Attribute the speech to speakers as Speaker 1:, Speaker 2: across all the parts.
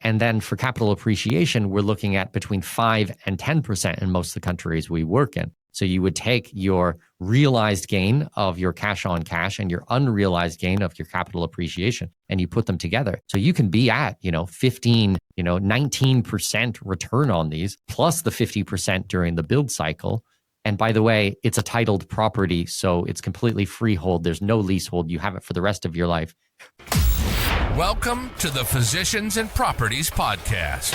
Speaker 1: And then for capital appreciation, we're looking at between 5 and 10% in most of the countries we work in. So you would take your realized gain of your cash on cash and your unrealized gain of your capital appreciation, and you put them together. So you can be at, 15, 19% return on these, plus the 50% during the build cycle. And by the way, it's a titled property, so it's completely freehold. There's no leasehold. You have it for the rest of your life.
Speaker 2: Welcome to the Physicians and Properties Podcast,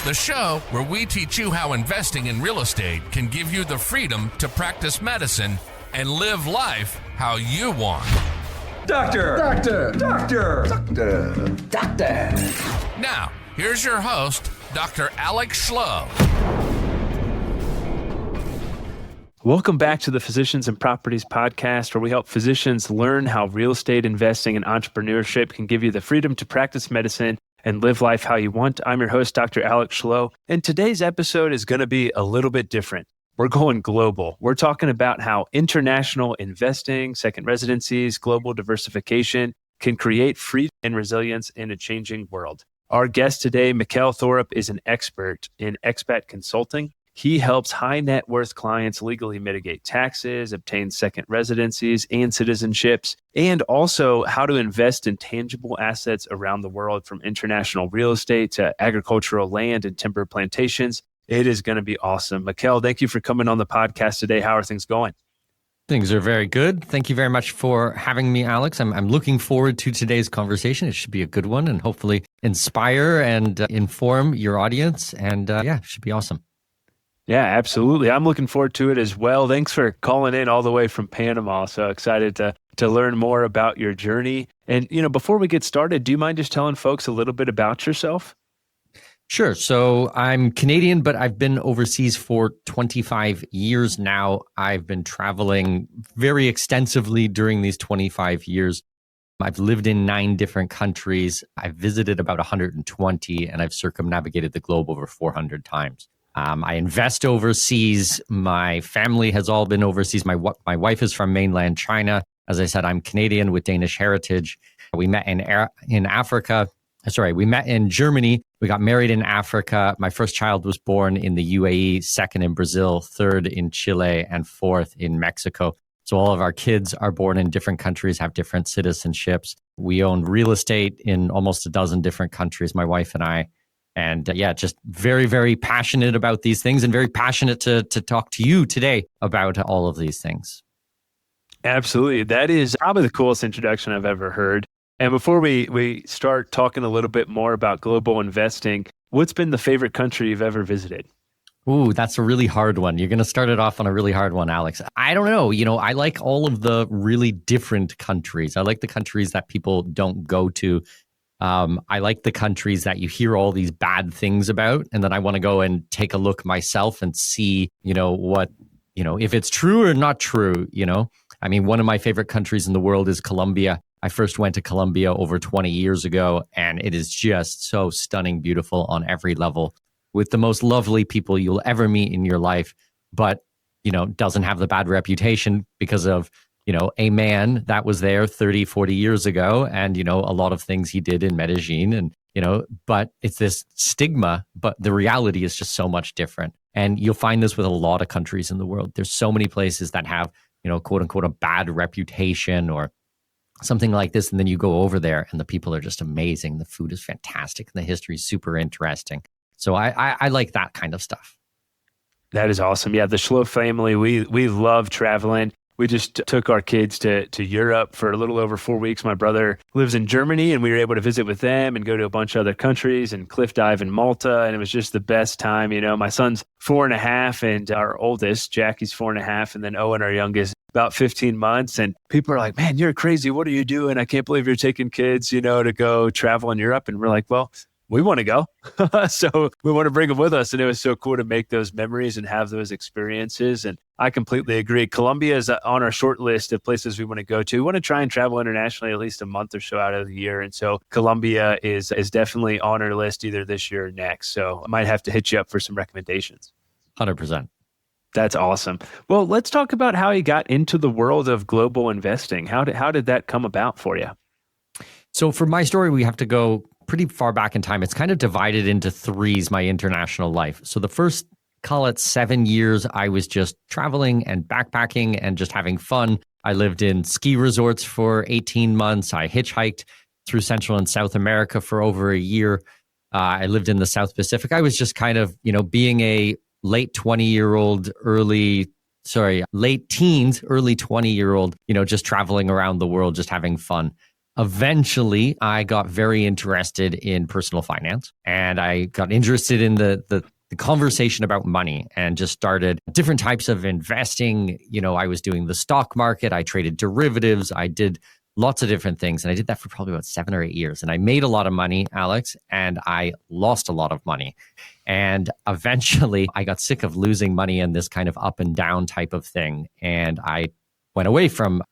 Speaker 2: the show where we teach you how investing in real estate can give you the freedom to practice medicine and live life how you want.
Speaker 3: Doctor! Doctor! Doctor! Doctor! Doctor!
Speaker 2: Now, here's your host, Dr. Alex Schloe.
Speaker 4: Welcome back to the Physicians and Properties Podcast, where we help physicians learn how real estate investing and entrepreneurship can give you the freedom to practice medicine and live life how you want. I'm your host, Dr. Alex Schloe, and today's episode is going to be a little bit different. We're going global. We're talking about how international investing, second residencies, global diversification can create freedom and resilience in a changing world. Our guest today, Mikkel Thorup, is an expert in expat consulting. He helps high net worth clients legally mitigate taxes, obtain second residencies and citizenships, and also how to invest in tangible assets around the world, from international real estate to agricultural land and timber plantations. It is going to be awesome. Mikkel, thank you for coming on the podcast today. How are things going?
Speaker 1: Things are very good. Thank you very much for having me, Alex. I'm looking forward to today's conversation. It should be a good one and hopefully inspire and inform your audience. And it should be awesome.
Speaker 4: Yeah, absolutely. I'm looking forward to it as well. Thanks for calling in all the way from Panama. So excited to learn more about your journey. And, before we get started, do you mind just telling folks a little bit about yourself?
Speaker 1: Sure. So I'm Canadian, but I've been overseas for 25 years now. I've been traveling very extensively during these 25 years. I've lived in 9 different countries. I've visited about 120, and I've circumnavigated the globe over 400 times. I invest overseas. My family has all been overseas. My wife is from mainland China. As I said, I'm Canadian with Danish heritage. We met in Africa. We met in Germany. We got married in Africa. My first child was born in the UAE, second in Brazil, third in Chile, and fourth in Mexico. So all of our kids are born in different countries, have different citizenships. We own real estate in almost a dozen different countries, my wife and I. And just very, very passionate about these things, and very passionate to talk to you today about all of these things.
Speaker 4: Absolutely. That is probably the coolest introduction I've ever heard. And before we start talking a little bit more about global investing, what's been the favorite country you've ever visited?
Speaker 1: Ooh, that's a really hard one. You're going to start it off on a really hard one, Alex. I don't know. I like all of the really different countries. I like the countries that people don't go to. I like the countries that you hear all these bad things about, and then I want to go and take a look myself and see, if it's true or not true, I mean, one of my favorite countries in the world is Colombia. I first went to Colombia over 20 years ago, and it is just so stunning, beautiful on every level, with the most lovely people you'll ever meet in your life, but, doesn't have the bad reputation because of a man that was there 30, 40 years ago, and, a lot of things he did in Medellin, and, but it's this stigma, but the reality is just so much different. And you'll find this with a lot of countries in the world. There's so many places that have, quote unquote, a bad reputation or something like this. And then you go over there and the people are just amazing. The food is fantastic and the history is super interesting. So I like that kind of stuff.
Speaker 4: That is awesome. Yeah, the Schloe family, we love traveling. We just took our kids to Europe for a little over 4 weeks. My brother lives in Germany, and we were able to visit with them and go to a bunch of other countries and cliff dive in Malta. And it was just the best time. My son's 4.5, and our oldest, Jackie's 4.5, and then Owen, our youngest, about 15 months. And people are like, man, you're crazy. What are you doing? I can't believe you're taking kids, to go travel in Europe. And we're like, well, we want to go. So we want to bring them with us. And it was so cool to make those memories and have those experiences. And I completely agree. Colombia is on our short list of places we want to go to. We want to try and travel internationally at least a month or so out of the year. And so Colombia is definitely on our list either this year or next. So I might have to hit you up for some recommendations.
Speaker 1: 100%.
Speaker 4: That's awesome. Well, let's talk about how you got into the world of global investing. How did that come about for you?
Speaker 1: So for my story, we have to go pretty far back in time. It's kind of divided into threes, my international life. So the first, call it 7 years, I was just traveling and backpacking and just having fun. I lived in ski resorts for 18 months. I hitchhiked through Central and South America for over a year. I lived in the South Pacific. I was just kind of, being a late teens, early 20-year-old, just traveling around the world, just having fun. Eventually, I got very interested in personal finance, and I got interested in the conversation about money and just started different types of investing. I was doing the stock market. I traded derivatives. I did lots of different things. And I did that for probably about 7 or 8 years. And I made a lot of money, Alex, and I lost a lot of money. And eventually I got sick of losing money in this kind of up and down type of thing. And I went away from,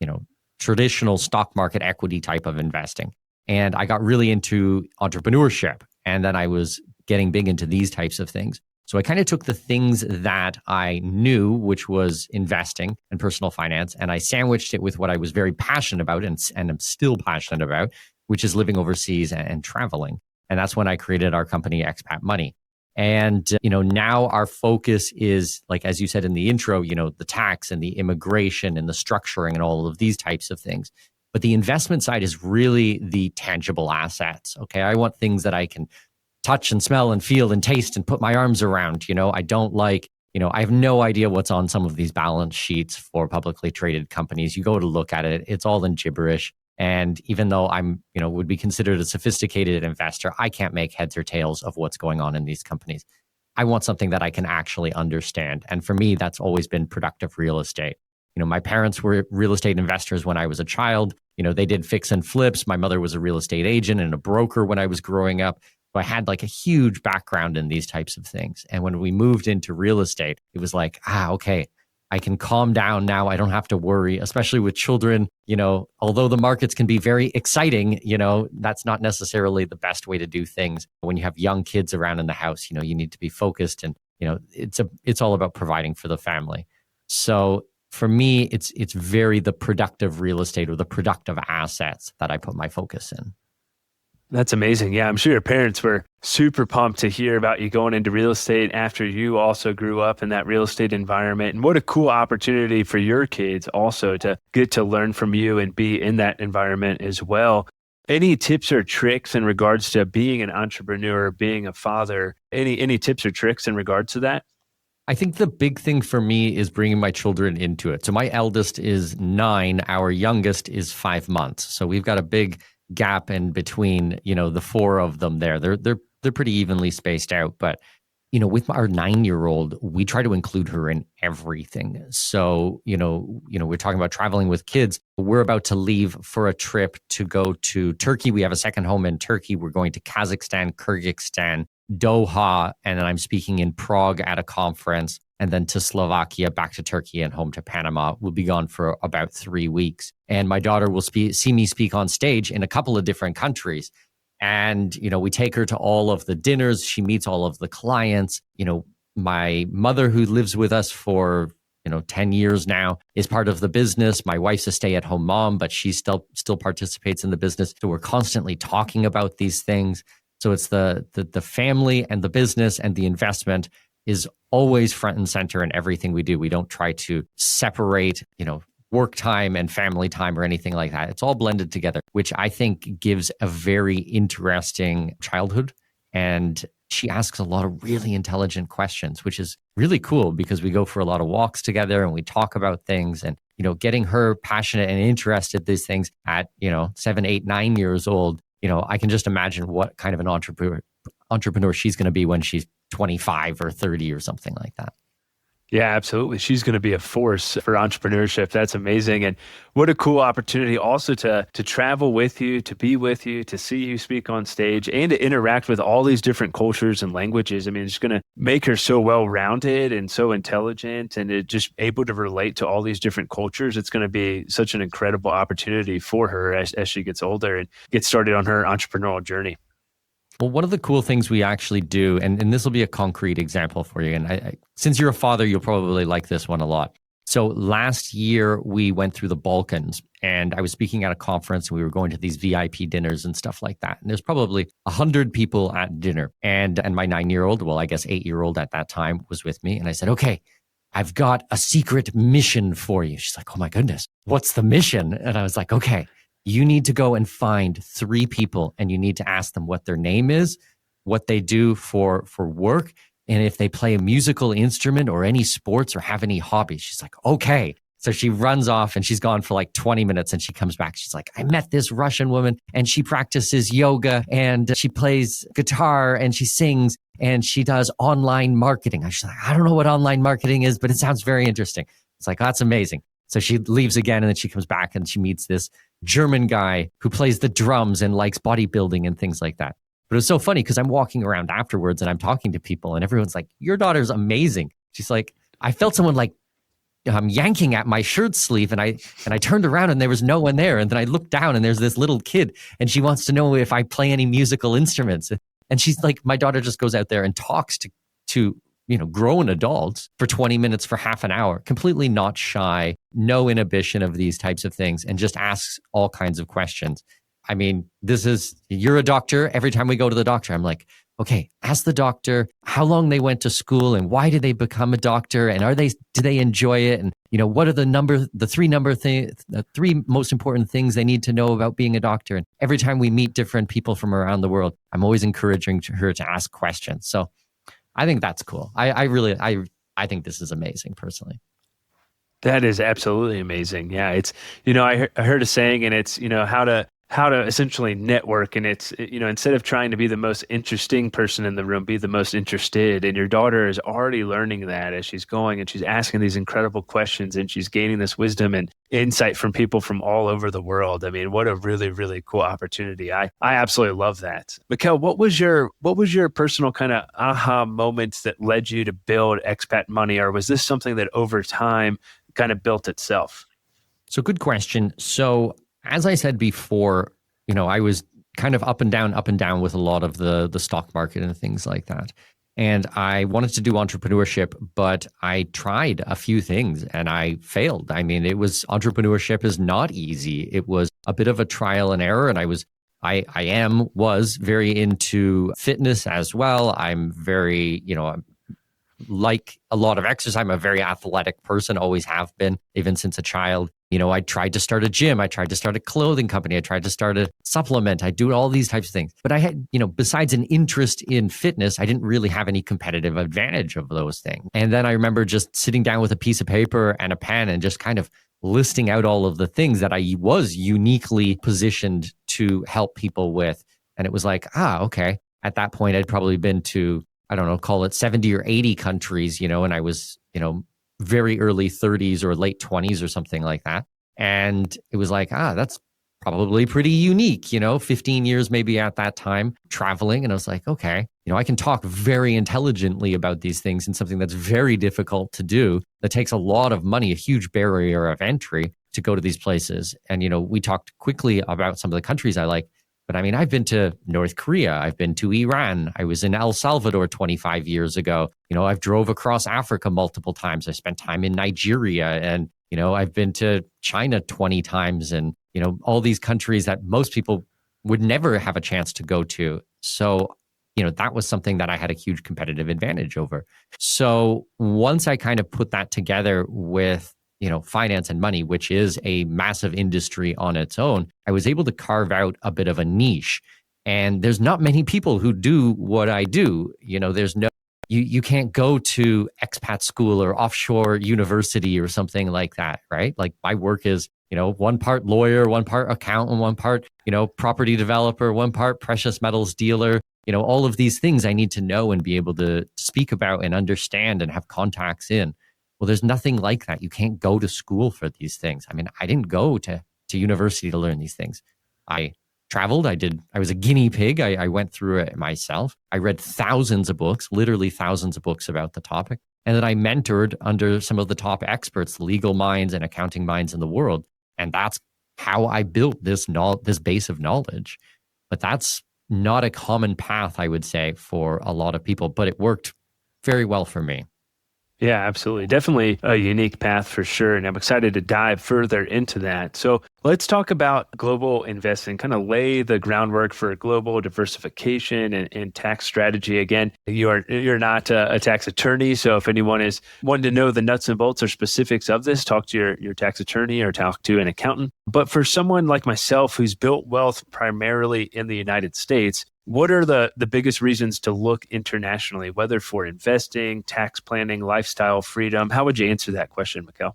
Speaker 1: traditional stock market equity type of investing. And I got really into entrepreneurship. And then I was getting big into these types of things. So I kind of took the things that I knew, which was investing and personal finance, and I sandwiched it with what I was very passionate about and am still passionate about, which is living overseas and traveling. And that's when I created our company, Expat Money. And, now our focus is, like, as you said in the intro, the tax and the immigration and the structuring and all of these types of things. But the investment side is really the tangible assets. Okay. I want things that I can touch and smell and feel and taste and put my arms around. I don't like, I have no idea what's on some of these balance sheets for publicly traded companies. You go to look at it, it's all in gibberish. And even though I'm, would be considered a sophisticated investor, I can't make heads or tails of what's going on in these companies. I want something that I can actually understand. And for me, that's always been productive real estate. My parents were real estate investors when I was a child. They did fix and flips. My mother was a real estate agent and a broker when I was growing up. So I had like a huge background in these types of things. And when we moved into real estate, it was like, okay, I can calm down now. I don't have to worry, especially with children. Although the markets can be very exciting, that's not necessarily the best way to do things. When you have young kids around in the house, you need to be focused, and it's all about providing for the family. So for me, it's very the productive real estate or the productive assets that I put my focus in.
Speaker 4: That's amazing. Yeah, I'm sure your parents were super pumped to hear about you going into real estate after you also grew up in that real estate environment. And what a cool opportunity for your kids also to get to learn from you and be in that environment as well. Any tips or tricks in regards to being an entrepreneur, being a father? Any tips or tricks in regards to that?
Speaker 1: I think the big thing for me is bringing my children into it. So my eldest is 9, our youngest is 5 months. So we've got a big gap in between, the 4 of them there. They're pretty evenly spaced out. But, with our 9-year-old, we try to include her in everything. So, we're talking about traveling with kids. We're about to leave for a trip to go to Turkey. We have a second home in Turkey. We're going to Kazakhstan, Kyrgyzstan, Doha, and then I'm speaking in Prague at a conference, and then to Slovakia, back to Turkey, and home to Panama. We'll be gone for about 3 weeks. And my daughter will see me speak on stage in a couple of different countries. And, we take her to all of the dinners. She meets all of the clients. My mother, who lives with us for 10 years now, is part of the business. My wife's a stay-at-home mom, but she still participates in the business. So we're constantly talking about these things. So it's the family and the business and the investment is always front and center in everything we do. We don't try to separate, work time and family time or anything like that. It's all blended together, which I think gives a very interesting childhood. And she asks a lot of really intelligent questions, which is really cool because we go for a lot of walks together and we talk about things. And, getting her passionate and interested in these things at, 7, 8, 9 years old, I can just imagine what kind of an entrepreneur she's going to be when she's 25 or 30 or something like that.
Speaker 4: Yeah, absolutely. She's going to be a force for entrepreneurship. That's amazing. And what a cool opportunity also to travel with you, to be with you, to see you speak on stage, and to interact with all these different cultures and languages. I mean, it's going to make her so well-rounded and so intelligent, and just able to relate to all these different cultures. It's going to be such an incredible opportunity for her as she gets older and gets started on her entrepreneurial journey.
Speaker 1: Well, one of the cool things we actually do, and this will be a concrete example for you, and since you're a father, you'll probably like this one a lot. So last year we went through the Balkans, and I was speaking at a conference, and we were going to these VIP dinners and stuff like that. And there's probably 100 people at dinner, and my 9-year-old, well, I guess 8-year-old at that time, was with me. And I said, okay, I've got a secret mission for you. She's like, oh my goodness, what's the mission? And I was like, okay, you need to go and find 3 people, and you need to ask them what their name is, what they do for work, and if they play a musical instrument or any sports or have any hobbies. She's like, okay. So she runs off, and she's gone for like 20 minutes, and she comes back. She's like, I met this Russian woman, and she practices yoga, and she plays guitar, and she sings, and she does online marketing. I was like, I don't know what online marketing is, but it sounds very interesting. It's like, oh, that's amazing. So she leaves again, and then she comes back, and she meets this German guy who plays the drums and likes bodybuilding and things like that. But it was so funny because I'm walking around afterwards and I'm talking to people, and everyone's like, your daughter's amazing. She's like, I felt someone like yanking at my shirt sleeve, and I turned around and there was no one there. And then I looked down and there's this little kid, and she wants to know if I play any musical instruments. And she's like, my daughter just goes out there and talks to grown adults for 20 minutes, for half an hour, completely not shy, no inhibition of these types of things, and just asks all kinds of questions. I mean, you're a doctor. Every time we go to the doctor, I'm like, okay, ask the doctor how long they went to school and why did they become a doctor, and do they enjoy it, and what are the 3 most important things they need to know about being a doctor. And every time we meet different people from around the world, I'm always encouraging her to ask questions. So I think that's cool. I think this is amazing personally.
Speaker 4: That is absolutely amazing. Yeah, it's I heard a saying, and it's how to essentially network, and it's instead of trying to be the most interesting person in the room, be the most interested. And your daughter is already learning that as she's going, and she's asking these incredible questions, and she's gaining this wisdom and insight from people from all over the world. I mean, what a really, really cool opportunity. I absolutely love that. Mikkel, what was your personal kind of aha moments that led you to build Expat Money, or was this something that over time kind of built itself?
Speaker 1: So good question. So as I said before, I was kind of up and down with a lot of the stock market and things like that. And I wanted to do entrepreneurship, but I tried a few things and I failed. I mean, entrepreneurship is not easy. It was a bit of a trial and error. And I was very into fitness as well. I'm very, like a lot of exercise. I'm a very athletic person, always have been, even since a child. I tried to start a gym. I tried to start a clothing company. I tried to start a supplement. I do all these types of things. But I had, besides an interest in fitness, I didn't really have any competitive advantage of those things. And then I remember just sitting down with a piece of paper and a pen and just kind of listing out all of the things that I was uniquely positioned to help people with. And it was like, okay. At that point, I'd probably been to, I don't know, call it 70 or 80 countries, and I was, very early 30s or late 20s or something like that. And it was like, that's probably pretty unique, 15 years maybe at that time traveling. And I was like, okay, I can talk very intelligently about these things, and something that's very difficult to do, that takes a lot of money, a huge barrier of entry to go to these places. And, we talked quickly about some of the countries I like. But I mean, I've been to North Korea. I've been to Iran. I was in El Salvador 25 years ago. I've drove across Africa multiple times. I spent time in Nigeria, and, I've been to China 20 times, and, all these countries that most people would never have a chance to go to. So, that was something that I had a huge competitive advantage over. So once I kind of put that together with finance and money, which is a massive industry on its own, I was able to carve out a bit of a niche. And there's not many people who do what I do. You can't go to expat school or offshore university or something like that, right? Like my work is, one part lawyer, one part accountant, one part, property developer, one part precious metals dealer. All of these things I need to know and be able to speak about and understand and have contacts in. Well, there's nothing like that. You can't go to school for these things. I mean, I didn't go to university to learn these things. I traveled. I was a guinea pig. I went through it myself. I read thousands of books, literally thousands of books about the topic. And then I mentored under some of the top experts, legal minds and accounting minds in the world. And that's how I built this base of knowledge. But that's not a common path, I would say, for a lot of people. But it worked very well for me.
Speaker 4: Yeah, absolutely. Definitely a unique path for sure. And I'm excited to dive further into that. So let's talk about global investing, kind of lay the groundwork for global diversification and tax strategy. Again, you're not a tax attorney. So if anyone is wanting to know the nuts and bolts or specifics of this, talk to your tax attorney or talk to an accountant. But for someone like myself who's built wealth primarily in the United States, what are the biggest reasons to look internationally, whether for investing, tax planning, lifestyle freedom? How would you answer that question, Mikkel?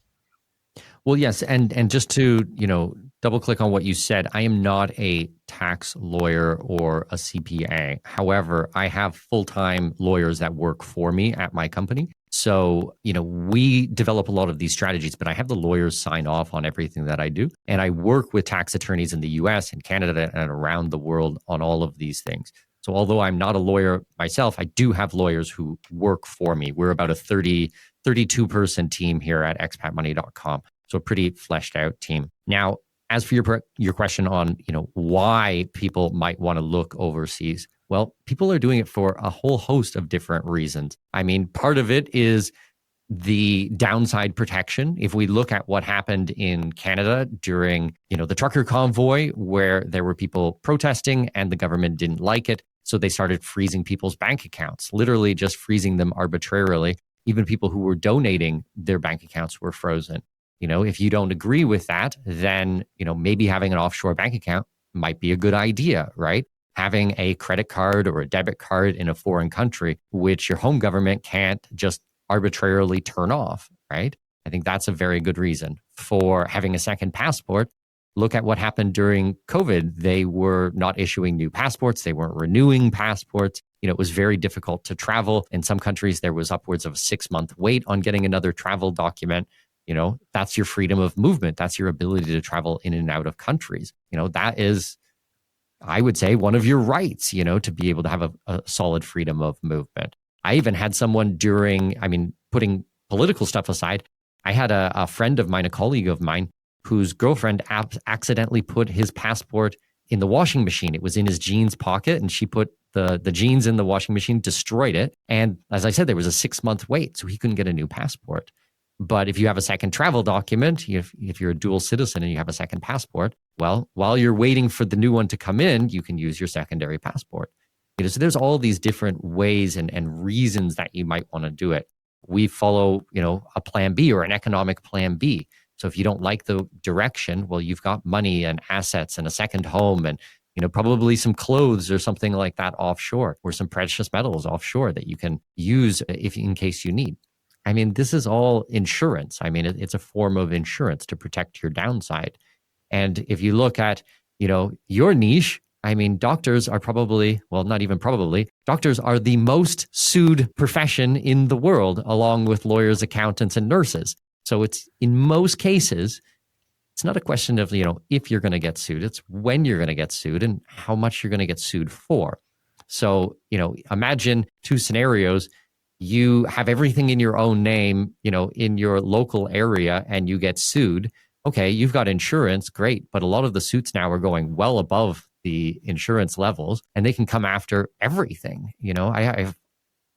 Speaker 1: Well, yes, and just to, double click on what you said, I am not a tax lawyer or a CPA. However, I have full-time lawyers that work for me at my company. So, we develop a lot of these strategies, but I have the lawyers sign off on everything that I do. And I work with tax attorneys in the US and Canada and around the world on all of these things. So although I'm not a lawyer myself, I do have lawyers who work for me. We're about a 32-person team here at expatmoney.com. So a pretty fleshed out team. Now, as for your question on, why people might want to look overseas, well, people are doing it for a whole host of different reasons. I mean, part of it is the downside protection. If we look at what happened in Canada during, the trucker convoy, where there were people protesting and the government didn't like it, so they started freezing people's bank accounts, literally just freezing them arbitrarily. Even people who were donating, their bank accounts were frozen. If you don't agree with that, then, maybe having an offshore bank account might be a good idea, right? Having a credit card or a debit card in a foreign country, which your home government can't just arbitrarily turn off, right? I think that's a very good reason for having a second passport. Look at what happened during COVID. They were not issuing new passports. They weren't renewing passports. It was very difficult to travel. In some countries, there was upwards of a 6-month wait on getting another travel document. That's your freedom of movement. That's your ability to travel in and out of countries. That is, I would say, one of your rights, to be able to have a solid freedom of movement. I even had someone putting political stuff aside, I had a friend of mine, a colleague of mine, whose girlfriend accidentally put his passport in the washing machine. It was in his jeans pocket, and she put the jeans in the washing machine, destroyed it. And as I said, there was a 6-month wait, so he couldn't get a new passport. But if you have a second travel document, if you're a dual citizen and you have a second passport, well, while you're waiting for the new one to come in, you can use your secondary passport. So there's all these different ways and reasons that you might want to do it. We follow, a plan B or an economic plan B. So if you don't like the direction, well, you've got money and assets and a second home and, probably some clothes or something like that offshore, or some precious metals offshore that you can use in case you need. This is all insurance. It's a form of insurance to protect your downside. And if you look at, your niche, doctors are doctors are the most sued profession in the world, along with lawyers, accountants, and nurses. So it's, in most cases, it's not a question of, if you're going to get sued, it's when you're going to get sued and how much you're going to get sued for. So, imagine two scenarios. You have everything in your own name, in your local area, and you get sued. Okay, you've got insurance, great. But a lot of the suits now are going well above the insurance levels, and they can come after everything.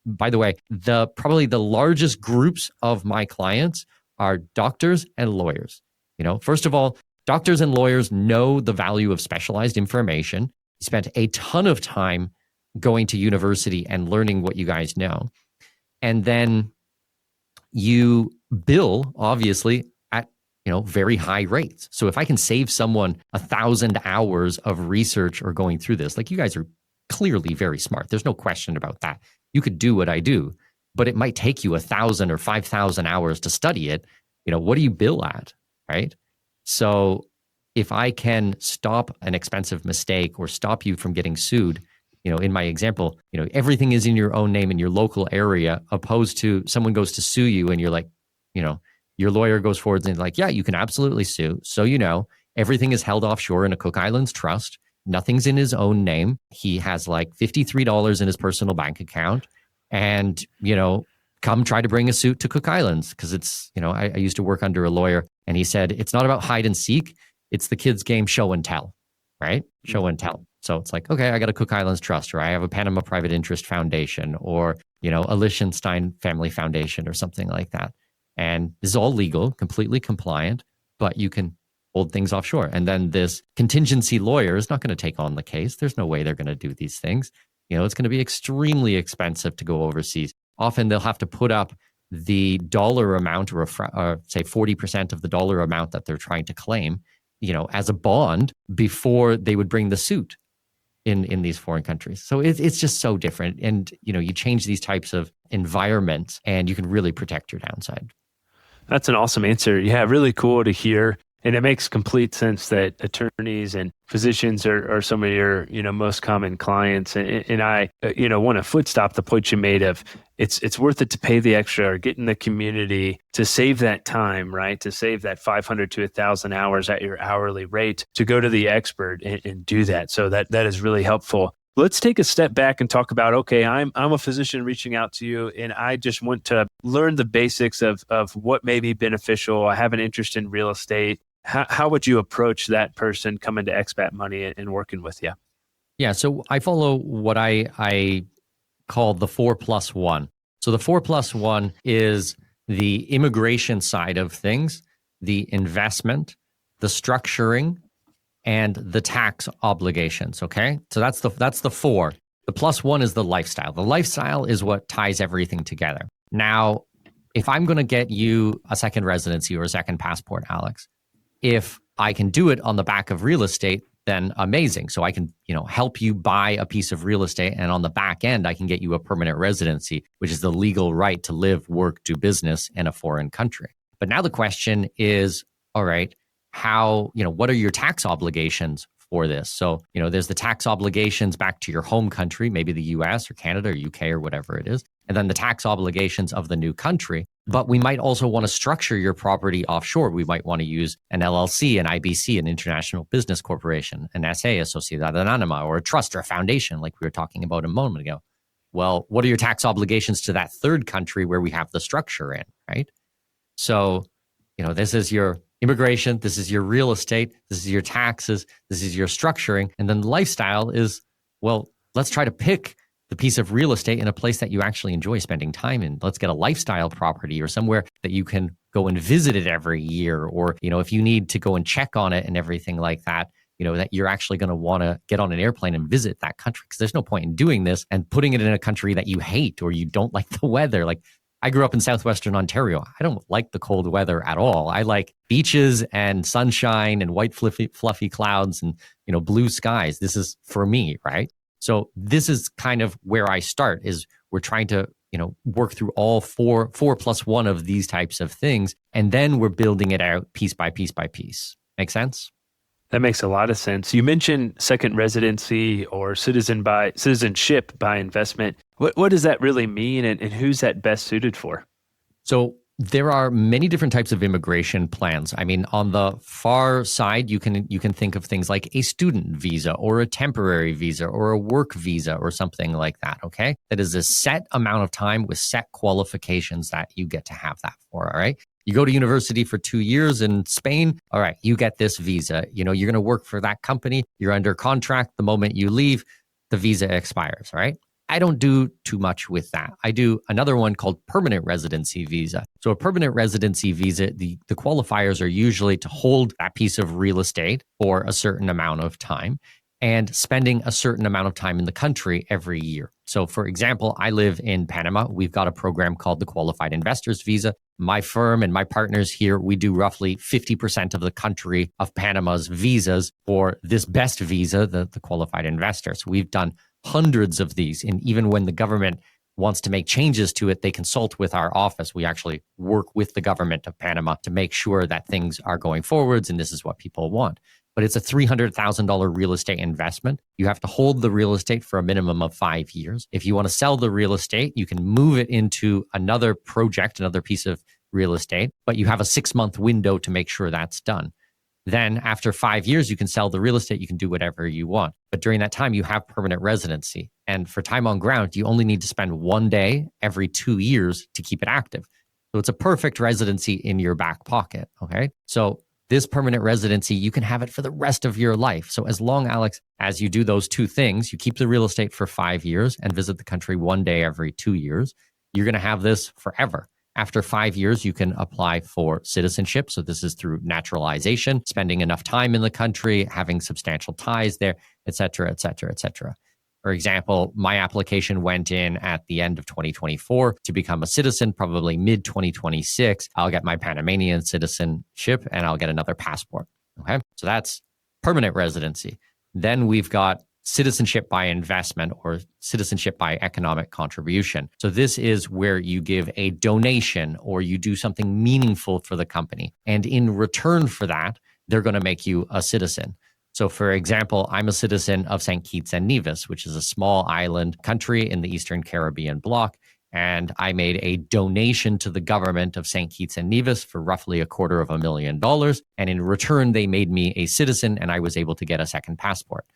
Speaker 1: By the way, probably the largest groups of my clients are doctors and lawyers. First of all, doctors and lawyers know the value of specialized information. You spent a ton of time going to university and learning what you guys know. And then you bill, obviously, at very high rates. So if I can save someone 1,000 hours of research or going through this, like, you guys are clearly very smart. There's no question about that. You could do what I do, but it might take you 1,000 or 5,000 hours to study it. What do you bill at, right? So if I can stop an expensive mistake or stop you from getting sued, in my example, everything is in your own name in your local area, opposed to someone goes to sue you and you're like, your lawyer goes forward and like, yeah, you can absolutely sue. So, everything is held offshore in a Cook Islands trust. Nothing's in his own name. He has like $53 in his personal bank account, and, come try to bring a suit to Cook Islands. Cause it's, I used to work under a lawyer, and he said, it's not about hide and seek. It's the kids' game show and tell, right? Show and tell. So it's like, okay, I got a Cook Islands Trust, or I have a Panama Private Interest Foundation, or, a Liechtenstein Family Foundation or something like that. And this is all legal, completely compliant, but you can hold things offshore. And then this contingency lawyer is not going to take on the case. There's no way they're going to do these things. It's going to be extremely expensive to go overseas. Often they'll have to put up the dollar amount or say 40% of the dollar amount that they're trying to claim, as a bond before they would bring the suit in these foreign countries. So it's just so different. And, you change these types of environments and you can really protect your downside.
Speaker 4: That's an awesome answer. Yeah, really cool to hear. And it makes complete sense that attorneys and physicians are some of your, most common clients. And I, want to footstop the point you made of it's worth it to pay the extra or get in the community to save that time, right? To save that 500 to 1,000 hours at your hourly rate to go to the expert and do that. So that is really helpful. Let's take a step back and talk about, okay, I'm a physician reaching out to you and I just want to learn the basics of what may be beneficial. I have an interest in real estate. How would you approach that person coming to Expat Money and working with you?
Speaker 1: Yeah, so I follow what I call the 4+1. So the 4+1 is the immigration side of things, the investment, the structuring, and the tax obligations. Okay, so that's the 4. The +1 is the lifestyle. The lifestyle is what ties everything together. Now, if I'm going to get you a second residency or a second passport, Alex, if I can do it on the back of real estate, then amazing. So I can, help you buy a piece of real estate, and on the back end, I can get you a permanent residency, which is the legal right to live, work, do business in a foreign country. But now the question is, all right, how, what are your tax obligations for this? So, there's the tax obligations back to your home country, maybe the US or Canada or UK or whatever it is, and then the tax obligations of the new country. But we might also want to structure your property offshore. We might want to use an LLC, an IBC, an international business corporation, an SA, a Sociedad Anónima, or a trust or a foundation like we were talking about a moment ago. Well, what are your tax obligations to that third country where we have the structure in, right? So, this is your immigration, this is your real estate, this is your taxes, this is your structuring. And then lifestyle is, well, let's try to pick the piece of real estate in a place that you actually enjoy spending time in. Let's get a lifestyle property or somewhere that you can go and visit it every year. Or, if you need to go and check on it and everything like that, that you're actually going to want to get on an airplane and visit that country, because there's no point in doing this and putting it in a country that you hate or you don't like the weather. Like, I grew up in southwestern Ontario. I don't like the cold weather at all. I like beaches and sunshine and white fluffy clouds and, blue skies. This is for me, right? So this is kind of where I start, is we're trying to, work through all 4+1 of these types of things. And then we're building it out piece by piece by piece. Make sense?
Speaker 4: That makes a lot of sense. You mentioned second residency or citizenship by investment. What does that really mean, and who's that best suited for?
Speaker 1: So there are many different types of immigration plans. I mean, on the far side, you can think of things like a student visa or a temporary visa or a work visa or something like that, okay? That is a set amount of time with set qualifications that you get to have that for, all right? You go to university for 2 years in Spain, all right, you get this visa. You're going to work for that company. You're under contract. The moment you leave, the visa expires, right? I don't do too much with that. I do another one called permanent residency visa. So a permanent residency visa, the qualifiers are usually to hold that piece of real estate for a certain amount of time and spending a certain amount of time in the country every year. So for example, I live in Panama. We've got a program called the Qualified Investors Visa. My firm and my partners here, we do roughly 50% of the country of Panama's visas for this best visa, the Qualified Investor. So we've done hundreds of these. And even when the government wants to make changes to it, they consult with our office. We actually work with the government of Panama to make sure that things are going forwards and this is what people want. But it's a $300,000 real estate investment. You have to hold the real estate for a minimum of 5 years. If you want to sell the real estate, you can move it into another project, another piece of real estate, but you have a 6-month window to make sure that's done. Then after 5 years, you can sell the real estate. You can do whatever you want. But during that time, you have permanent residency. And for time on ground, you only need to spend 1 day every 2 years to keep it active. So it's a perfect residency in your back pocket. Okay. So This permanent residency, you can have it for the rest of your life. So as long, Alex, as you do those two things, you keep the real estate for 5 years and visit the country one day every 2 years, you're going to have this forever. After 5 years, you can apply for citizenship. So this is through naturalization, spending enough time in the country, having substantial ties there, et cetera, et cetera, et cetera. For example, my application went in at the end of 2024 to become a citizen, probably mid 2026. I'll get my Panamanian citizenship and I'll get another passport. Okay. So that's permanent residency. Then we've got citizenship by investment or citizenship by economic contribution. So this is where you give a donation or you do something meaningful for the company. And in return for that, they're going to make you a citizen. So for example, I'm a citizen of St. Kitts and Nevis, which is a small island country in the Eastern Caribbean bloc. And I made a donation to the government of St. Kitts and Nevis for roughly $250,000. And in return, they made me a citizen and I was able to get a second passport.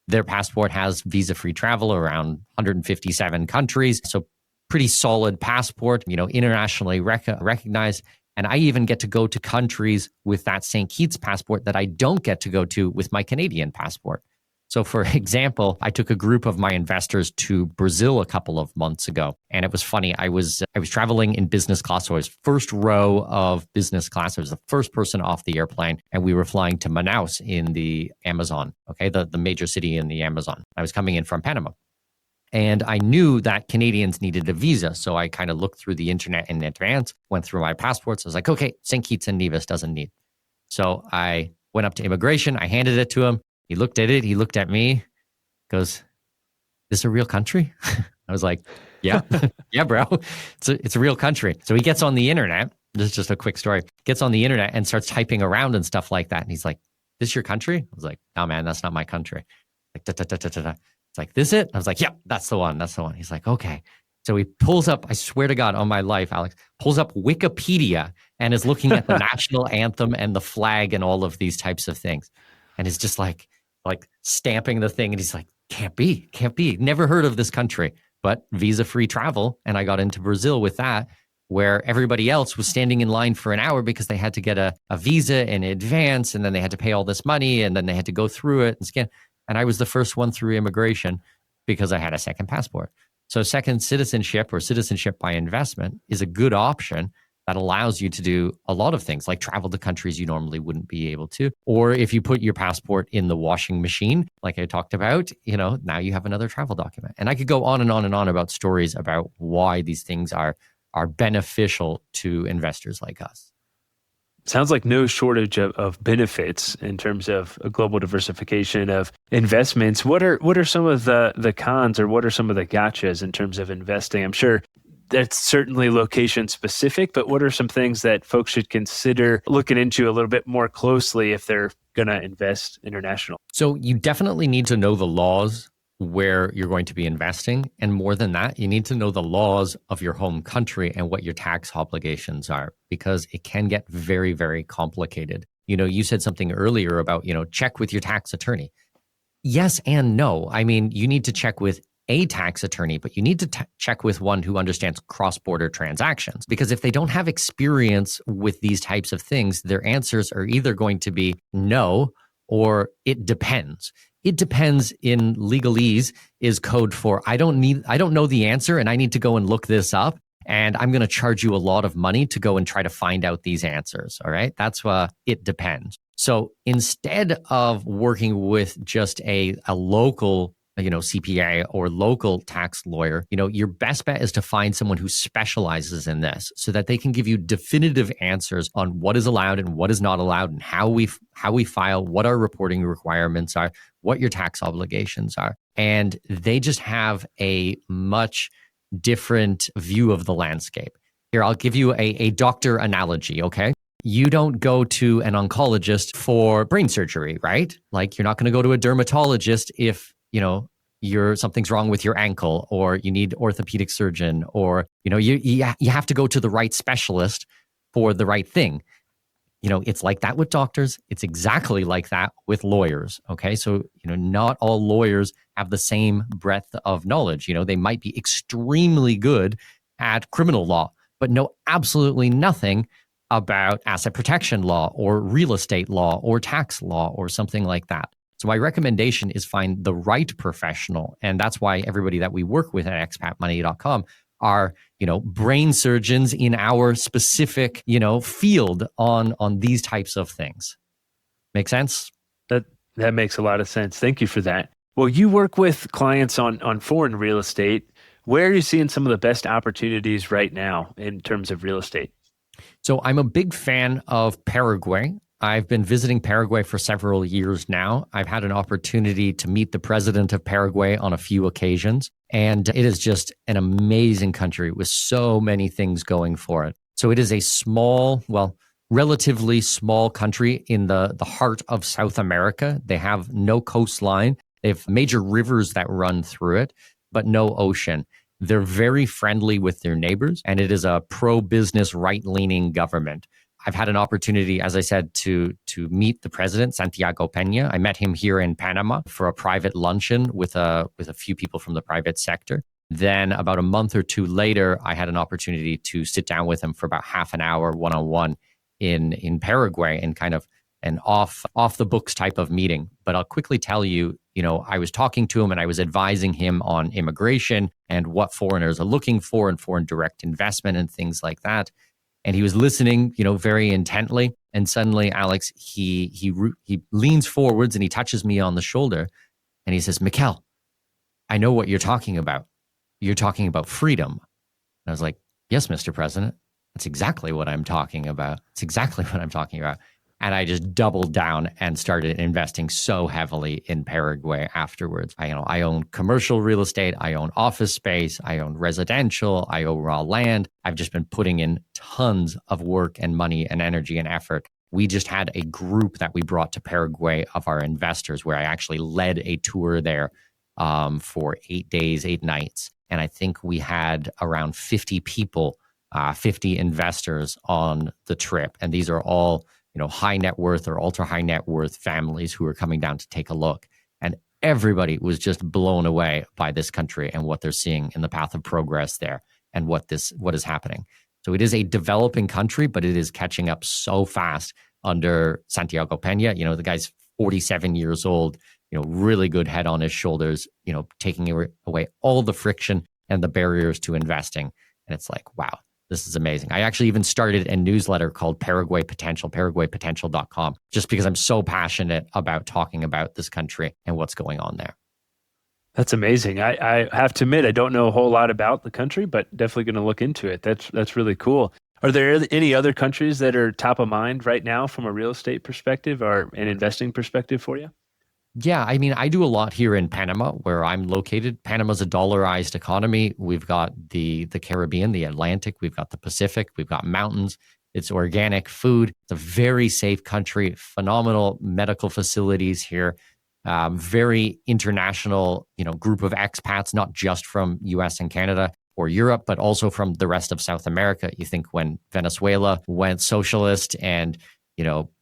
Speaker 1: Their passport has visa-free travel around 157 countries. So pretty solid passport, internationally recognized. And I even get to go to countries with that St. Kitts passport that I don't get to go to with my Canadian passport. So for example, I took a group of my investors to Brazil a couple of months ago. And it was funny. I was traveling in business class. So I was first row of business class. I was the first person off the airplane. And we were flying to Manaus in the Amazon, okay, the major city in the Amazon. I was coming in from Panama. And I knew that Canadians needed a visa. So I kind of looked through the internet in advance, went through my passports. I was like, okay, St. Kitts and Nevis doesn't need. So I went up to immigration. I handed it to him. He looked at it. He looked at me, goes, this a real country? I was like, yeah, yeah, bro. It's a real country. So he gets on the internet. This is just a quick story. Gets on the internet and starts typing around and stuff like that. And he's like, this your country? I was like, no, man, that's not my country. Like, da, da, da, da, da, da. It's like, this it? I was like, yeah, that's the one. That's the one. He's like, okay. So he pulls up, I swear to God, on my life, Alex, pulls up Wikipedia and is looking at the national anthem and the flag and all of these types of things. And is just like stamping the thing. And he's like, can't be. Never heard of this country, but visa-free travel. And I got into Brazil with that, where everybody else was standing in line for an hour because they had to get a visa in advance. And then they had to pay all this money. And then they had to go through it and scan. And I was the first one through immigration because I had a second passport. So second citizenship or citizenship by investment is a good option that allows you to do a lot of things, like travel to countries you normally wouldn't be able to. Or if you put your passport in the washing machine, like I talked about, now you have another travel document. And I could go on and on and on about stories about why these things are beneficial to investors like us.
Speaker 4: Sounds like no shortage of benefits in terms of a global diversification of investments. What are some of the cons, or what are some of the gotchas in terms of investing? I'm sure that's certainly location specific, but what are some things that folks should consider looking into a little bit more closely if they're going to invest international?
Speaker 1: So you definitely need to know the laws where you're going to be investing. And more than that, you need to know the laws of your home country and what your tax obligations are, because it can get very, very complicated. You said something earlier about, check with your tax attorney. Yes and no. I mean, you need to check with a tax attorney, but you need to check with one who understands cross-border transactions. Because if they don't have experience with these types of things, their answers are either going to be no or it depends. It depends in legalese is code for I don't know the answer and I need to go and look this up. And I'm going to charge you a lot of money to go and try to find out these answers. All right. That's it depends. So instead of working with just a local CPA or local tax lawyer, your best bet is to find someone who specializes in this so that they can give you definitive answers on what is allowed and what is not allowed and how we file, what our reporting requirements are, what your tax obligations are. And they just have a much different view of the landscape. Here, I'll give you a doctor analogy, okay? You don't go to an oncologist for brain surgery, right? Like you're not going to go to a dermatologist if something's wrong with your ankle, or you need orthopedic surgeon, or you have to go to the right specialist for the right thing. It's like that with doctors. It's exactly like that with lawyers. Okay, so not all lawyers have the same breadth of knowledge. They might be extremely good at criminal law, but know absolutely nothing about asset protection law or real estate law or tax law or something like that. So my recommendation is find the right professional. And that's why everybody that we work with at expatmoney.com are, brain surgeons in our specific, field on these types of things. Make sense?
Speaker 4: That makes a lot of sense. Thank you for that. Well, you work with clients on foreign real estate. Where are you seeing some of the best opportunities right now in terms of real estate?
Speaker 1: So I'm a big fan of Paraguay. I've been visiting Paraguay for several years now. I've had an opportunity to meet the president of Paraguay on a few occasions, and it is just an amazing country with so many things going for it. So it is a relatively small country in the heart of South America. They have no coastline. They have major rivers that run through it, but no ocean. They're very friendly with their neighbors, and it is a pro-business, right-leaning government. I've had an opportunity, as I said, to meet the president, Santiago Peña. I met him here in Panama for a private luncheon with a few people from the private sector. Then about a month or two later, I had an opportunity to sit down with him for about half an hour one-on-one in Paraguay, and kind of an off the books type of meeting. But I'll quickly tell you, I was talking to him and I was advising him on immigration and what foreigners are looking for and foreign direct investment and things like that. And he was listening, very intently. And suddenly, Alex, he leans forwards and he touches me on the shoulder and he says, "Mikkel, I know what you're talking about. You're talking about freedom." And I was like, "Yes, Mr. President. That's exactly what I'm talking about. It's exactly what I'm talking about." And I just doubled down and started investing so heavily in Paraguay afterwards. I own commercial real estate. I own office space. I own residential. I own raw land. I've just been putting in tons of work and money and energy and effort. We just had a group that we brought to Paraguay of our investors, where I actually led a tour there for 8 days, 8 nights. And I think we had around 50 people, 50 investors on the trip. And these are all high net worth or ultra high net worth families who are coming down to take a look. And everybody was just blown away by this country and what they're seeing in the path of progress there and what is happening. So it is a developing country, but it is catching up so fast under Santiago Peña. The guy's 47 years old, really good head on his shoulders, taking away all the friction and the barriers to investing. And it's like, wow, this is amazing. I actually even started a newsletter called Paraguay Potential, paraguaypotential.com, just because I'm so passionate about talking about this country and what's going on there.
Speaker 4: That's amazing. I have to admit, I don't know a whole lot about the country, but definitely going to look into it. That's really cool. Are there any other countries that are top of mind right now from a real estate perspective or an investing perspective for you?
Speaker 1: Yeah, I do a lot here in Panama, where I'm located. Panama's a dollarized economy. We've got the Caribbean, the Atlantic. We've got the Pacific. We've got mountains. It's organic food. It's a very safe country. Phenomenal medical facilities here. Very international, group of expats, not just from US and Canada or Europe, but also from the rest of South America. You think when Venezuela went socialist and,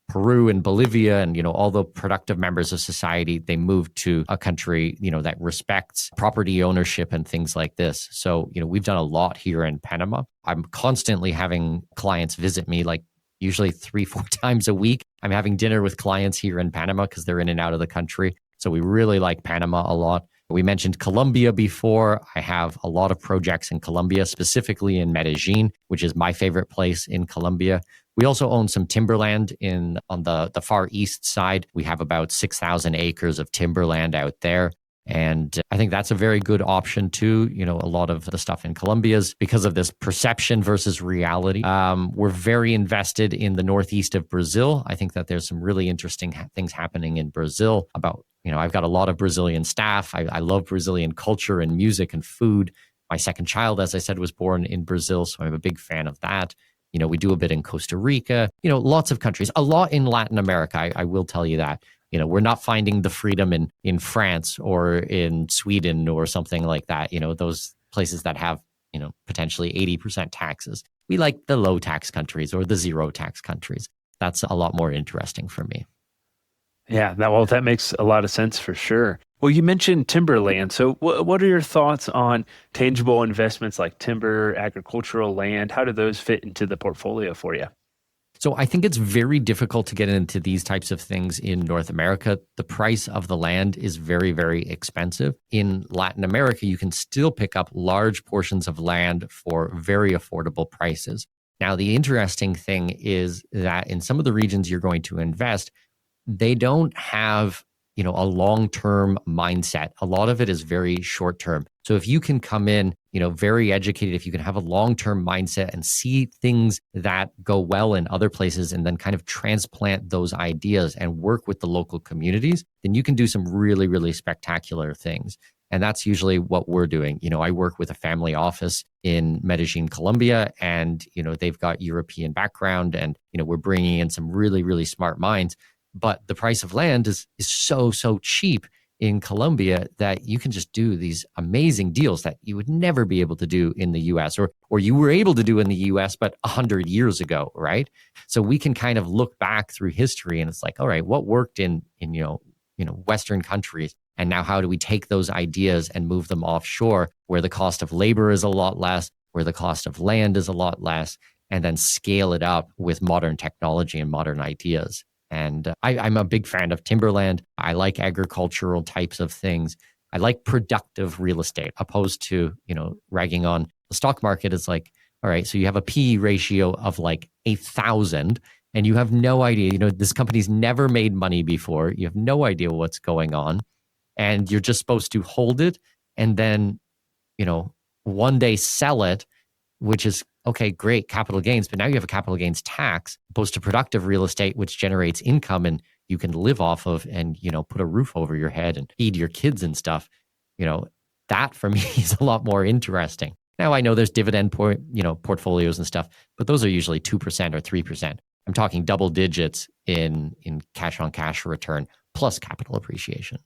Speaker 1: Peru and Bolivia and, all the productive members of society, they moved to a country, that respects property ownership and things like this. So, we've done a lot here in Panama. I'm constantly having clients visit me, like usually 3-4 times a week. I'm having dinner with clients here in Panama because they're in and out of the country. So we really like Panama a lot. We mentioned Colombia before. I have a lot of projects in Colombia, specifically in Medellin, which is my favorite place in Colombia. We also own some timberland on the far east side. We have about 6,000 acres of timberland out there. And I think that's a very good option too. A lot of the stuff in Colombia is because of this perception versus reality. We're very invested in the northeast of Brazil. I think that there's some really interesting things happening in Brazil about, I've got a lot of Brazilian staff. I love Brazilian culture and music and food. My second child, as I said, was born in Brazil, so I'm a big fan of that. We do a bit in Costa Rica, lots of countries, a lot in Latin America. I will tell you that. We're not finding the freedom in France or in Sweden or something like that. Those places that have, potentially 80% taxes. We like the low tax countries or the zero tax countries. That's a lot more interesting for me.
Speaker 4: Yeah, that makes a lot of sense for sure. Well, you mentioned timberland. So what are your thoughts on tangible investments like timber, agricultural land? How do those fit into the portfolio for you?
Speaker 1: So I think it's very difficult to get into these types of things in North America. The price of the land is very, very expensive. In Latin America, you can still pick up large portions of land for very affordable prices. Now, the interesting thing is that in some of the regions you're going to invest, they don't have, a long-term mindset. A lot of it is very short-term. So if you can come in, very educated, if you can have a long-term mindset and see things that go well in other places and then kind of transplant those ideas and work with the local communities, then you can do some really, really spectacular things. And that's usually what we're doing. I work with a family office in Medellin, Colombia, and, they've got European background and, we're bringing in some really, really smart minds. But the price of land is so, so cheap in Colombia that you can just do these amazing deals that you would never be able to do in the US or you were able to do in the US, but 100 years ago, right? So we can kind of look back through history and it's like, all right, what worked in Western countries? And now how do we take those ideas and move them offshore where the cost of labor is a lot less, where the cost of land is a lot less, and then scale it up with modern technology and modern ideas. And I'm a big fan of Timberland. I like agricultural types of things. I like productive real estate, opposed to, ragging on the stock market. Is like, all right, so you have a P ratio of like 8,000 and you have no idea, this company's never made money before. You have no idea what's going on. And you're just supposed to hold it and then, one day sell it, which is, okay, great, capital gains, but now you have a capital gains tax opposed to productive real estate, which generates income and you can live off of and, put a roof over your head and feed your kids and stuff. That for me is a lot more interesting. Now I know there's dividend portfolios and stuff, but those are usually 2% or 3%. I'm talking double digits in cash on cash return plus capital appreciation.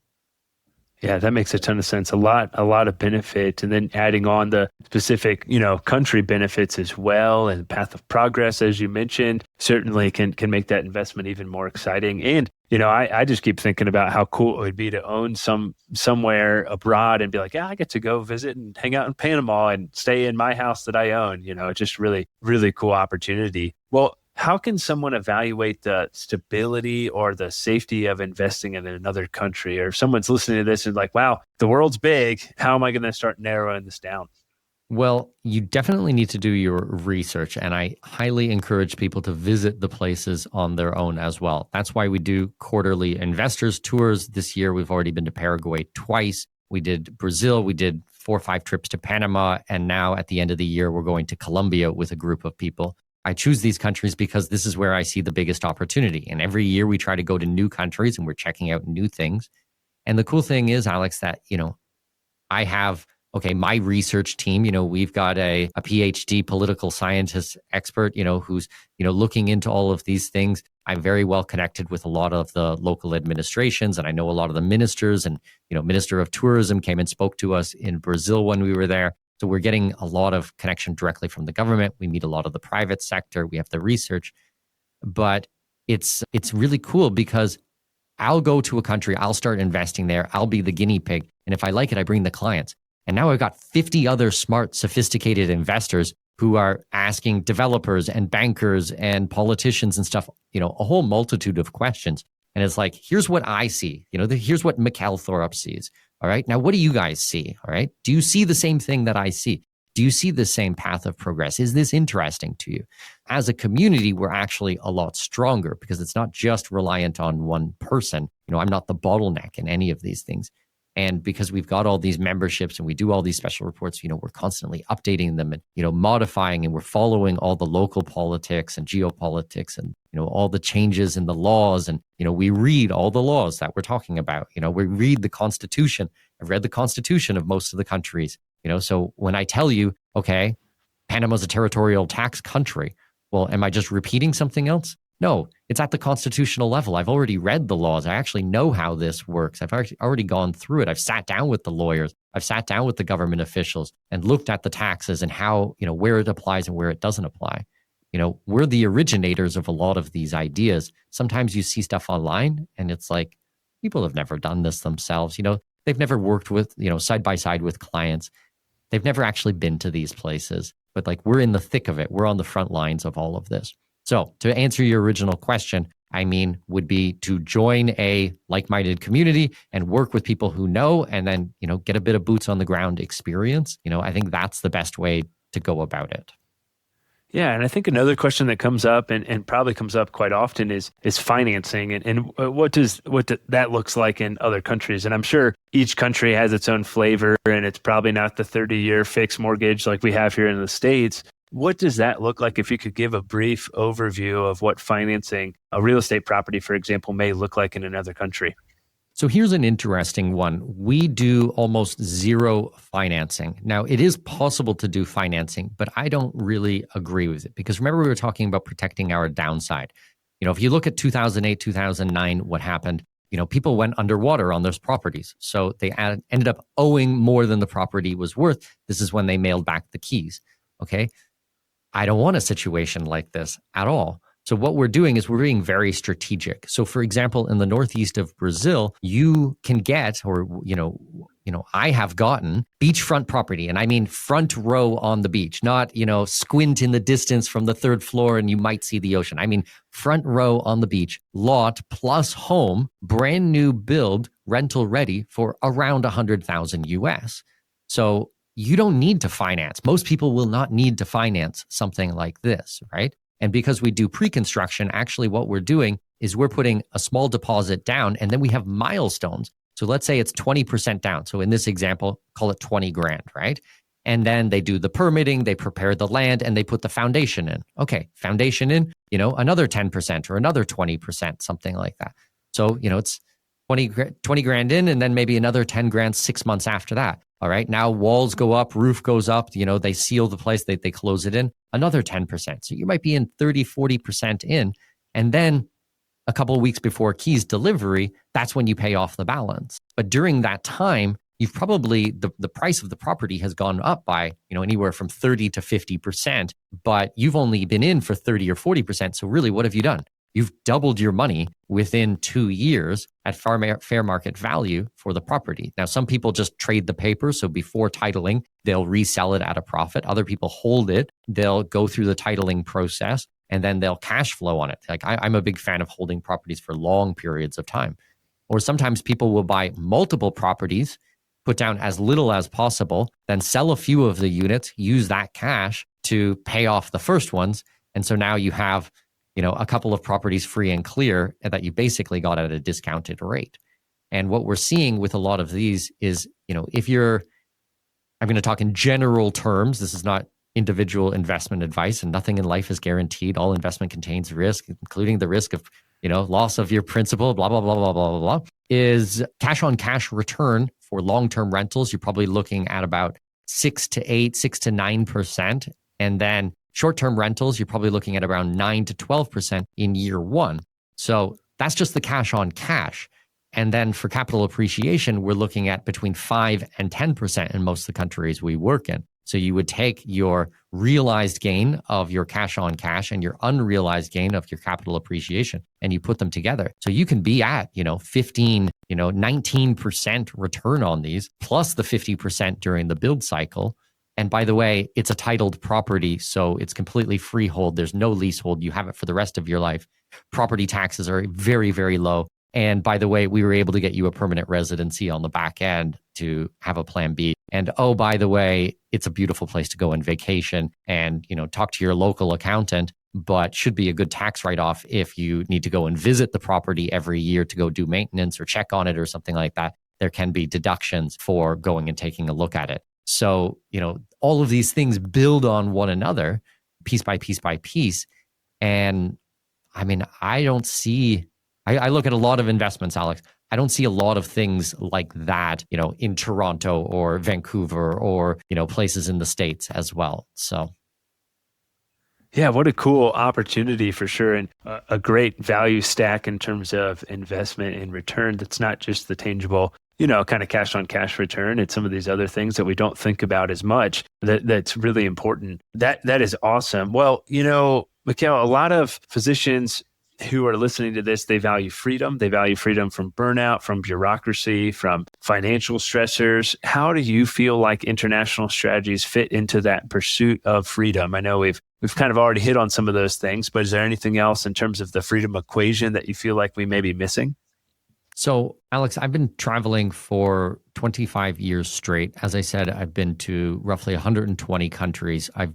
Speaker 4: Yeah, that makes a ton of sense. A lot of benefit. And then adding on the specific, country benefits as well and path of progress, as you mentioned, certainly can make that investment even more exciting. And, I just keep thinking about how cool it would be to own somewhere abroad and be like, yeah, I get to go visit and hang out in Panama and stay in my house that I own. It's just really, really cool opportunity. Well, how can someone evaluate the stability or the safety of investing in another country? Or if someone's listening to this and like, wow, the world's big. How am I going to start narrowing this down?
Speaker 1: Well, you definitely need to do your research. And I highly encourage people to visit the places on their own as well. That's why we do quarterly investors tours. This year, we've already been to Paraguay twice. We did Brazil. We did 4 or 5 trips to Panama. And now at the end of the year, we're going to Colombia with a group of people. I choose these countries because this is where I see the biggest opportunity. And every year we try to go to new countries and we're checking out new things. And the cool thing is, Alex, that, I have, my research team, we've got a PhD political scientist expert, who's, looking into all of these things. I'm very well connected with a lot of the local administrations and I know a lot of the ministers and, Minister of Tourism came and spoke to us in Brazil when we were there. So we're getting a lot of connection directly from the government. We meet a lot of the private sector. We have the research. But it's really cool because I'll go to a country, I'll start investing there. I'll be the guinea pig. And if I like it, I bring the clients. And now I've got 50 other smart, sophisticated investors who are asking developers and bankers and politicians and stuff, a whole multitude of questions. And it's like, here's what I see. Here's what Mikkel Thorup sees. All right. Now, what do you guys see? All right. Do you see the same thing that I see? Do you see the same path of progress? Is this interesting to you? As a community, we're actually a lot stronger because it's not just reliant on one person. I'm not the bottleneck in any of these things. And because we've got all these memberships and we do all these special reports, we're constantly updating them and, modifying, and we're following all the local politics and geopolitics and, all the changes in the laws. And, we read all the laws that we're talking about. We read the Constitution. I've read the Constitution of most of the countries, so when I tell you, okay, Panama's a territorial tax country, well, am I just repeating something else? No, it's at the constitutional level. I've already read the laws. I actually know how this works. I've already gone through it. I've sat down with the lawyers. I've sat down with the government officials and looked at the taxes and how, where it applies and where it doesn't apply. We're the originators of a lot of these ideas. Sometimes you see stuff online and it's like, people have never done this themselves. They've never worked with, side by side with clients. They've never actually been to these places, but like we're in the thick of it. We're on the front lines of all of this. So to answer your original question, I mean, would be to join a like-minded community and work with people who know, and then, get a bit of boots on the ground experience. I think that's the best way to go about it.
Speaker 4: Yeah, and I think another question that comes up and probably comes up quite often is financing and what that looks like in other countries. And I'm sure each country has its own flavor, and it's probably not the 30-year fixed mortgage like we have here in the States. What does that look like if you could give a brief overview of what financing a real estate property, for example, may look like in another country?
Speaker 1: So here's an interesting one. We do almost zero financing. Now, it is possible to do financing, but I don't really agree with it because remember we were talking about protecting our downside. If you look at 2008, 2009, what happened, people went underwater on those properties. So they ended up owing more than the property was worth. This is when they mailed back the keys. Okay. I don't want a situation like this at all. So what we're doing is we're being very strategic. So for example, in the northeast of Brazil, you can get, or, I have gotten beachfront property. And I mean front row on the beach, not, squint in the distance from the third floor and you might see the ocean. I mean, front row on the beach, lot plus home, brand new build, rental ready for around 100,000 US. So you don't need to finance. Most people will not need to finance something like this, right? And because we do pre-construction, actually what we're doing is we're putting a small deposit down and then we have milestones. So let's say it's 20% down. So in this example, call it 20 grand, right? And then they do the permitting, they prepare the land, and they put the foundation in. Okay, foundation in, another 10% or another 20%, something like that. So, it's 20 grand in and then maybe another 10 grand 6 months after that. All right. Now walls go up, roof goes up, they seal the place, they close it in, another 10%. So you might be in 30, 40% in. And then a couple of weeks before keys delivery, that's when you pay off the balance. But during that time, you've probably, the price of the property has gone up by, anywhere from 30 to 50%, but you've only been in for 30 or 40%. So really, what have you done? You've doubled your money within 2 years at fair market value for the property. Now, some people just trade the paper. So before titling, they'll resell it at a profit. Other people hold it. They'll go through the titling process and then they'll cash flow on it. Like I'm a big fan of holding properties for long periods of time. Or sometimes people will buy multiple properties, put down as little as possible, then sell a few of the units, use that cash to pay off the first ones. And so now you have a couple of properties free and clear that you basically got at a discounted rate. And what we're seeing with a lot of these is, I'm going to talk in general terms. This is not individual investment advice and nothing in life is guaranteed. All investment contains risk, including the risk of, loss of your principal, blah, blah, blah, blah, blah, blah, blah, is cash on cash return for long-term rentals. You're probably looking at about 6 to 9%. And then short-term rentals, you're probably looking at around 9 to 12% in year one. So that's just the cash on cash. And then for capital appreciation, we're looking at between 5 and 10% in most of the countries we work in. So you would take your realized gain of your cash on cash and your unrealized gain of your capital appreciation, and you put them together. So you can be at, 15, 19% return on these, plus the 50% during the build cycle. And by the way, it's a titled property, so it's completely freehold. There's no leasehold. You have it for the rest of your life. Property taxes are very, very low. And by the way, we were able to get you a permanent residency on the back end to have a plan B. And oh, by the way, it's a beautiful place to go on vacation and, talk to your local accountant, but should be a good tax write-off if you need to go and visit the property every year to go do maintenance or check on it or something like that. There can be deductions for going and taking a look at it. So, all of these things build on one another piece by piece by piece. And I mean, I look at a lot of investments, Alex. I don't see a lot of things like that, in Toronto or Vancouver or, places in the States as well. So.
Speaker 4: Yeah, what a cool opportunity for sure. And a great value stack in terms of investment and return. That's not just the tangible, kind of cash on cash return. It's some of these other things that we don't think about as much that's really important. That is awesome. Well, Mikkel, a lot of physicians who are listening to this, they value freedom. They value freedom from burnout, from bureaucracy, from financial stressors. How do you feel like international strategies fit into that pursuit of freedom? I know we've We've kind of already hit on some of those things, but is there anything else in terms of the freedom equation that you feel like we may be missing?
Speaker 1: So, Alex, I've been traveling for 25 years straight. As I said, I've been to roughly 120 countries. I've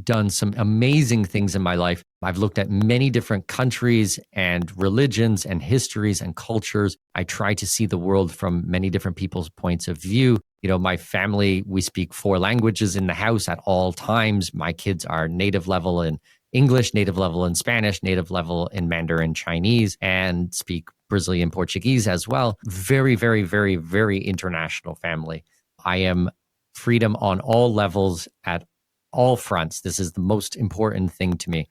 Speaker 1: done some amazing things in my life. I've looked at many different countries and religions and histories and cultures. I try to see the world from many different people's points of view. My family, we speak 4 languages in the house at all times. My kids are native level in English, native level in Spanish, native level in Mandarin Chinese, and speak Brazilian Portuguese as well. Very, very, very, very international family. I am freedom on all levels at all fronts. This is the most important thing to me.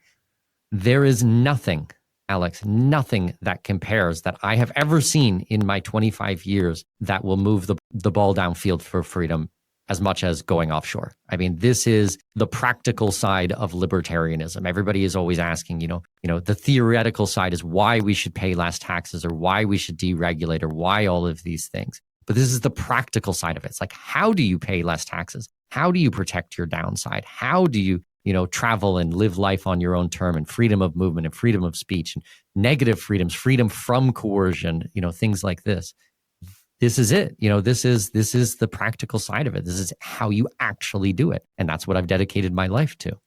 Speaker 1: There is nothing, Alex, nothing that compares that I have ever seen in my 25 years that will move the ball downfield for freedom as much as going offshore. I mean, this is the practical side of libertarianism. Everybody is always asking, the theoretical side is why we should pay less taxes or why we should deregulate or why all of these things. But this is the practical side of it. It's like, how do you pay less taxes? How do you protect your downside? How do you, travel and live life on your own term, and freedom of movement and freedom of speech and negative freedoms, freedom from coercion, things like this. This is it. This is the practical side of it. This is how you actually do it. And that's what I've dedicated my life to.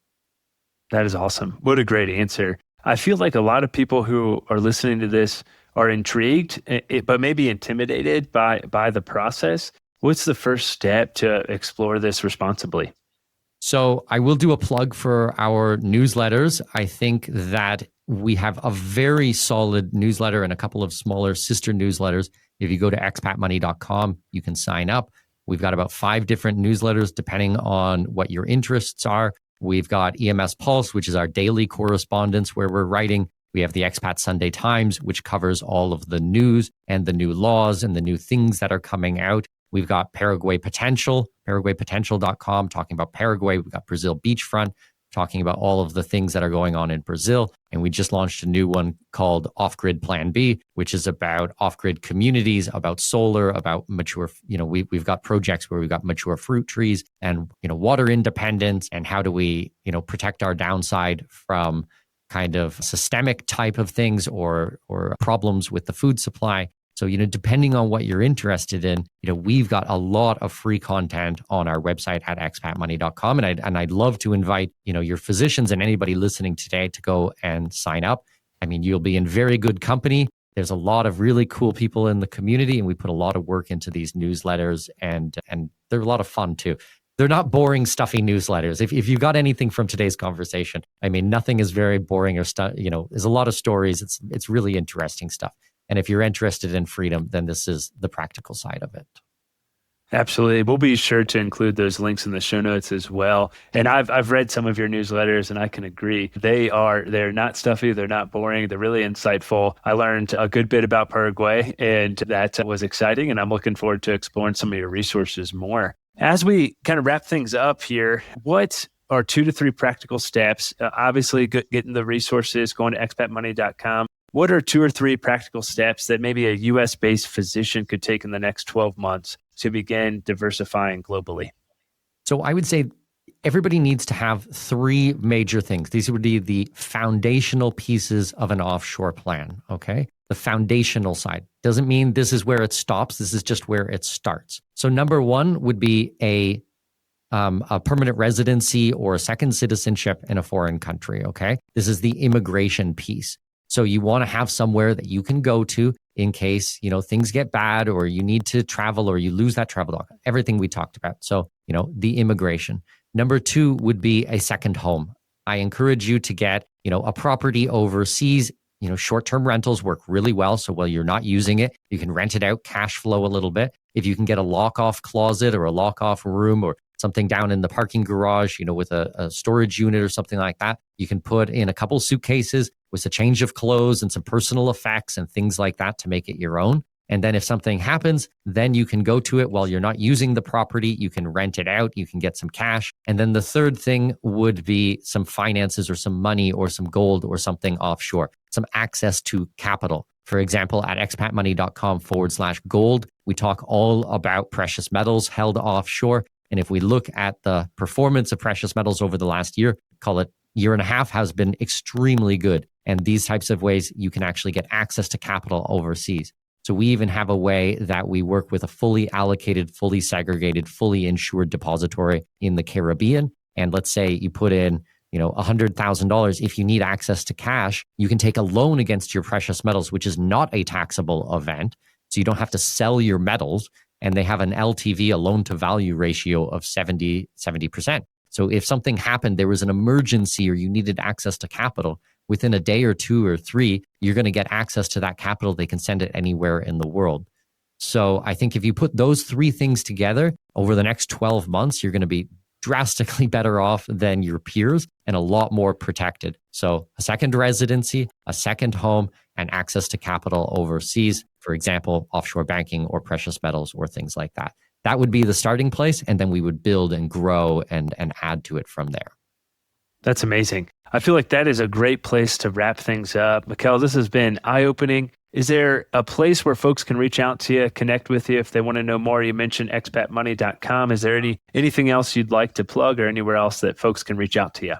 Speaker 4: That is awesome. What a great answer. I feel like a lot of people who are listening to this are intrigued, but maybe intimidated by the process. What's the first step to explore this responsibly?
Speaker 1: So I will do a plug for our newsletters. I think that we have a very solid newsletter and a couple of smaller sister newsletters. If you go to expatmoney.com, you can sign up. We've got about 5 different newsletters depending on what your interests are. We've got EMS Pulse, which is our daily correspondence where we're writing. We have the Expat Sunday Times, which covers all of the news and the new laws and the new things that are coming out. We've got Paraguay Potential, paraguaypotential.com, talking about Paraguay. We've got Brazil Beachfront, talking about all of the things that are going on in Brazil. And we just launched a new one called Off-Grid Plan B, which is about off-grid communities, about solar, about mature, we've got projects where we've got mature fruit trees and, water independence, and how do we, protect our downside from kind of systemic type of things or problems with the food supply. So, depending on what you're interested in, we've got a lot of free content on our website at expatmoney.com. And I'd love to invite, your physicians and anybody listening today to go and sign up. I mean, you'll be in very good company. There's a lot of really cool people in the community, and we put a lot of work into these newsletters, and they're a lot of fun too. They're not boring, stuffy newsletters. If you got anything from today's conversation, I mean, nothing is very boring or there's a lot of stories. It's really interesting stuff. And if you're interested in freedom, then this is the practical side of it.
Speaker 4: Absolutely. We'll be sure to include those links in the show notes as well. And I've read some of your newsletters, and I can agree. They're not stuffy. They're not boring. They're really insightful. I learned a good bit about Paraguay, and that was exciting. And I'm looking forward to exploring some of your resources more. As we kind of wrap things up here, what are 2 to 3 practical steps? Obviously, getting the resources, going to expatmoney.com. What are 2 or 3 practical steps that maybe a U.S.-based physician could take in the next 12 months to begin diversifying globally?
Speaker 1: So I would say everybody needs to have 3 major things. These would be the foundational pieces of an offshore plan, okay? The foundational side doesn't mean this is where it stops. This is just where it starts. So number 1 would be a permanent residency or a second citizenship in a foreign country, okay? This is the immigration piece. So you want to have somewhere that you can go to in case, things get bad or you need to travel or you lose that travel document, everything we talked about. So, the immigration. Number 2 would be a second home. I encourage you to get, a property overseas. Short-term rentals work really well. So while you're not using it, you can rent it out, cash flow a little bit. If you can get a lock-off closet or a lock-off room or something down in the parking garage, with a storage unit or something like that, you can put in a couple suitcases with a change of clothes and some personal effects and things like that to make it your own. And then if something happens, then you can go to it while you're not using the property. You can rent it out. You can get some cash. And then the third thing would be some finances or some money or some gold or something offshore, some access to capital. For example, at expatmoney.com/gold, we talk all about precious metals held offshore. And if we look at the performance of precious metals over the last year, call it year and a half has been extremely good. And these types of ways, you can actually get access to capital overseas. So we even have a way that we work with a fully allocated, fully segregated, fully insured depository in the Caribbean. And let's say you put in, $100,000. If you need access to cash, you can take a loan against your precious metals, which is not a taxable event. So you don't have to sell your metals. And they have an LTV, a loan to value ratio of 70%. So if something happened, there was an emergency or you needed access to capital, within a day or two or three, you're going to get access to that capital. They can send it anywhere in the world. So I think if you put those three things together over the next 12 months, you're going to be drastically better off than your peers and a lot more protected. So a second residency, a second home, and access to capital overseas, for example, offshore banking or precious metals or things like that. That would be the starting place. And then we would build and grow and add to it from there.
Speaker 4: That's amazing. I feel like that is a great place to wrap things up. Mikkel, this has been eye-opening. Is there a place where folks can reach out to you, connect with you if they want to know more? You mentioned expatmoney.com. Is there anything else you'd like to plug or anywhere else that folks can reach out to you?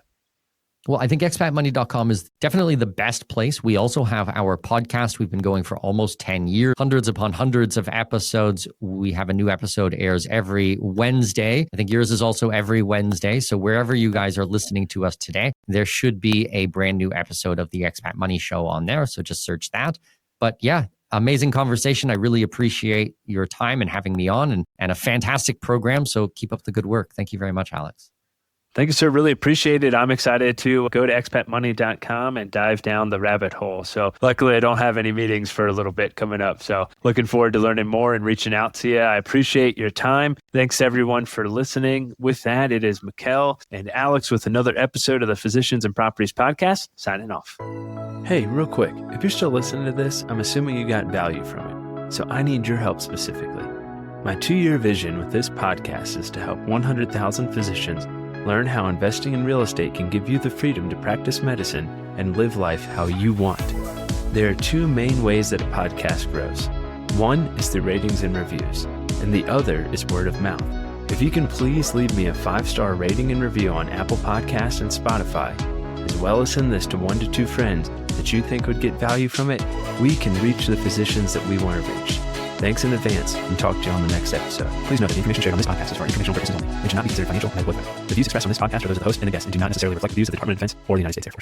Speaker 1: Well, I think expatmoney.com is definitely the best place. We also have our podcast. We've been going for almost 10 years, hundreds upon hundreds of episodes. We have a new episode airs every Wednesday. I think yours is also every Wednesday. So wherever you guys are listening to us today, there should be a brand new episode of the Expat Money Show on there. So just search that. But yeah, amazing conversation. I really appreciate your time and having me on and a fantastic program. So keep up the good work. Thank you very much, Alex.
Speaker 4: Thank you, sir. Really appreciate it. I'm excited to go to expatmoney.com and dive down the rabbit hole. So luckily, I don't have any meetings for a little bit coming up. So looking forward to learning more and reaching out to you. I appreciate your time. Thanks, everyone, for listening. With that, it is Mikkel and Alex with another episode of the Physicians and Properties Podcast, signing off. Hey, real quick, if you're still listening to this, I'm assuming you got value from it. So I need your help specifically. My 2-year vision with this podcast is to help 100,000 physicians learn how investing in real estate can give you the freedom to practice medicine and live life how you want. There are 2 main ways that a podcast grows. One is through ratings and reviews, and the other is word of mouth. If you can please leave me a 5-star rating and review on Apple Podcasts and Spotify, as well as send this to 1 to 2 friends that you think would get value from it, we can reach the physicians that we want to reach. Thanks in advance, and talk to you on the next episode. Please note that the information shared on this podcast is for informational purposes only and should not be considered financial or medical advice. The views expressed on this podcast are those of the host and the guest and do not necessarily reflect the views of the Department of Defense or the United States Air Force.